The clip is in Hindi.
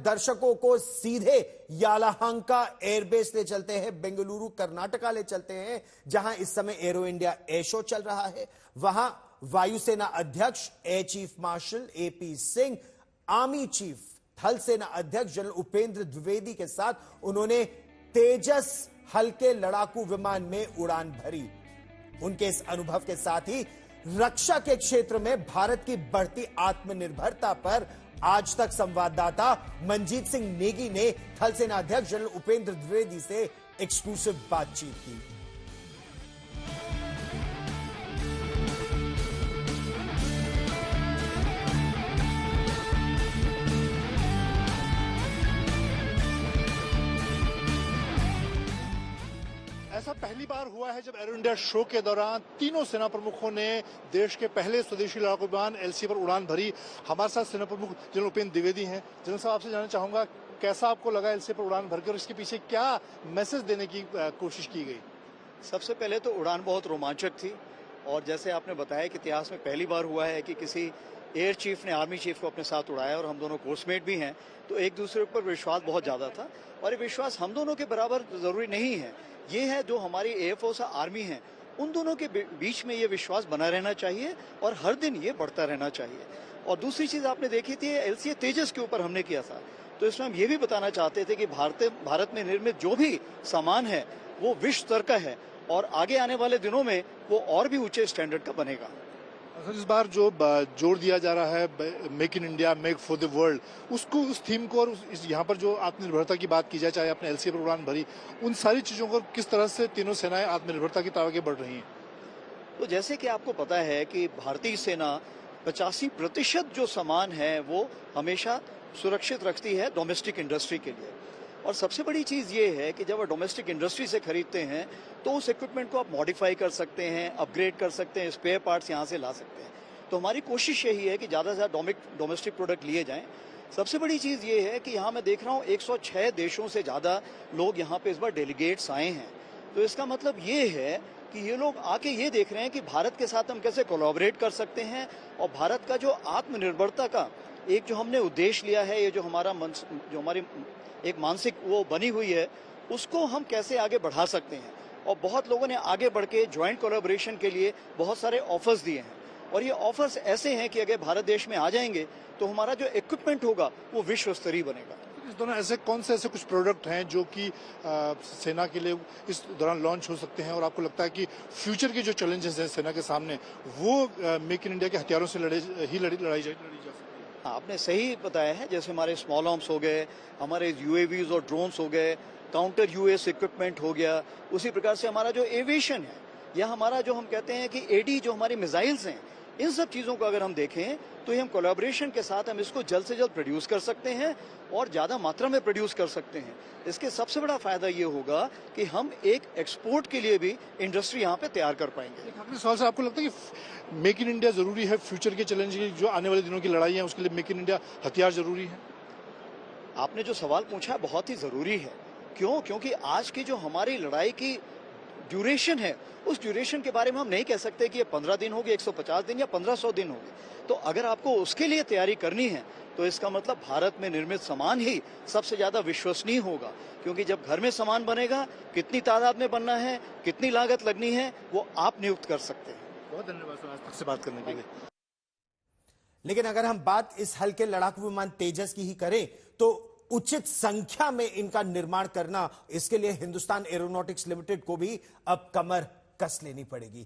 दर्शकों को सीधे यालहंका एयरबेस ले चलते हैं, बेंगलुरु कर्नाटका ले चलते हैं, जहां इस समय एरो इंडिया एयर शो चल रहा है। वहां वायुसेना अध्यक्ष air chief marshal AP Singh, army chief थल सेना अध्यक्ष जनरल उपेंद्र द्विवेदी के साथ उन्होंने तेजस हल्के लड़ाकू विमान में उड़ान भरी। उनके इस अनुभव के साथ ही रक्षा के क्षेत्र में भारत की बढ़ती आत्मनिर्भरता पर आज तक संवाददाता मनजीत सिंह नेगी ने थल सेना अध्यक्ष जनरल उपेंद्र द्विवेदी से एक्सक्लूसिव बातचीत की। ऐसा पहली बार हुआ है जब एरो इंडिया शो के दौरान तीनों सेना प्रमुखों ने देश के पहले स्वदेशी लड़ाकू विमान एलसी पर उड़ान भरी। हमारे साथ सेना प्रमुख जनरल उपेंद्र द्विवेदी हैं। जनरल साहब, आपसे जानना चाहूंगा, कैसा आपको लगा एलसी पर उड़ान भरकर, इसके पीछे क्या मैसेज देने की कोशिश की गई? सबसे पहले तो उड़ान बहुत रोमांचक थी और जैसे आपने बताया कि इतिहास में पहली बार हुआ है कि किसी एयर चीफ ने आर्मी चीफ को अपने साथ उड़ाया और हम दोनों कोर्समेट भी हैं, तो एक दूसरे पर विश्वास बहुत ज़्यादा था। और ये विश्वास हम दोनों के बराबर ज़रूरी नहीं है, ये है जो हमारी एयरफोर्स आर्मी है, उन दोनों के बीच में ये विश्वास बना रहना चाहिए और हर दिन ये बढ़ता रहना चाहिए। और दूसरी चीज़ आपने देखी थी, एलसीए तेजस के ऊपर हमने किया था, तो इसमें हम ये भी बताना चाहते थे कि भारत में निर्मित जो भी सामान है वो विश्व स्तर का है और आगे आने वाले दिनों में वो और भी ऊंचे स्टैंडर्ड का बनेगा। इस बार जो जोर दिया जा रहा है make in India make for the world, उसको, उस थीम को और यहाँ पर जो आत्मनिर्भरता की बात की जाए, चाहे आपने एलसीए पर उड़ान भरी, उन सारी चीजों को किस तरह से तीनों सेनाएं आत्मनिर्भरता की तरफ आगे बढ़ रही हैं? तो जैसे कि आपको पता है कि भारतीय सेना 85% जो सामान है वो हमेशा सुरक्षित रखती है डोमेस्टिक इंडस्ट्री के लिए। और सबसे बड़ी चीज़ ये है कि जब आप डोमेस्टिक इंडस्ट्री से खरीदते हैं तो उस इक्विपमेंट को आप मॉडिफाई कर सकते हैं, अपग्रेड कर सकते हैं, स्पेयर पार्ट्स यहाँ से ला सकते हैं। तो हमारी कोशिश यही है कि ज़्यादा से ज़्यादा डोमेस्टिक प्रोडक्ट लिए जाएं। सबसे बड़ी चीज़ ये है कि यहाँ मैं देख रहा हूँ 106 देशों से ज़्यादा लोग यहाँ पे इस बार डेलीगेट्स आए हैं। तो इसका मतलब ये है कि ये लोग आके ये देख रहे हैं कि भारत के साथ हम कैसे कोलैबोरेट कर सकते हैं और भारत का जो आत्मनिर्भरता का एक जो हमने उद्देश्य लिया है, ये जो हमारी एक मानसिक वो बनी हुई है, उसको हम कैसे आगे बढ़ा सकते हैं। और बहुत लोगों ने आगे बढ़ के ज्वाइंट कोलैबोरेशन के लिए बहुत सारे ऑफर्स दिए हैं और ये ऑफर्स ऐसे हैं कि अगर भारत देश में आ जाएंगे तो हमारा जो इक्विपमेंट होगा वो विश्व स्तरीय बनेगा। इस दौरान ऐसे कौन से कुछ प्रोडक्ट हैं जो कि सेना के लिए इस दौरान लॉन्च हो सकते हैं और आपको लगता है कि फ्यूचर के जो चैलेंजेस हैं सेना के सामने वो मेक इन इंडिया के हथियारों से लड़ाई जा सकती है? आपने सही बताया है, जैसे हमारे स्मॉल आर्म्स हो गए, हमारे यूएवीज और ड्रोन्स हो गए, काउंटर यूएस इक्विपमेंट हो गया, उसी प्रकार से हमारा जो एविएशन है या हमारा जो हम कहते हैं कि एडी जो हमारी मिसाइल्स हैं, इन सब चीज़ों को अगर हम देखें तो हम कोलैबोरेशन के साथ हम इसको जल्द से जल्द प्रोड्यूस कर सकते हैं और ज़्यादा मात्रा में प्रोड्यूस कर सकते हैं। इसके सबसे बड़ा फायदा ये होगा कि हम एक एक्सपोर्ट के लिए भी इंडस्ट्री यहाँ पे तैयार कर पाएंगे। आखिरी सवाल से, आपको लगता है कि मेक इन इंडिया जरूरी है फ्यूचर के चैलेंज की, जो आने वाले दिनों की लड़ाई है उसके लिए मेक इन इंडिया हथियार जरूरी है? आपने जो सवाल पूछा बहुत ही जरूरी है। क्यों? क्योंकि आज की जो हमारी लड़ाई की ड्यूरेशन है, उस ड्यूरेशन के बारे में हम नहीं कह सकते कि ये 15 दिन होगी, 150 दिन या 1500 दिन होगी। तो अगर आपको उसके लिए तैयारी करनी है तो इसका मतलब भारत में निर्मित सामान ही सबसे ज्यादा विश्वसनीय होगा, क्योंकि जब घर में सामान बनेगा, कितनी तादाद में बनना है, कितनी लागत लगनी है, वो आप नियुक्त कर सकते हैं। बहुत धन्यवाद आज तक से बात करने के लिए। लेकिन अगर हम बात इस हल्के लड़ाकू विमान तेजस की ही करें तो उचित संख्या में इनका निर्माण करना, इसके लिए हिंदुस्तान एरोनॉटिक्स लिमिटेड को भी अब कमर कस लेनी पड़ेगी।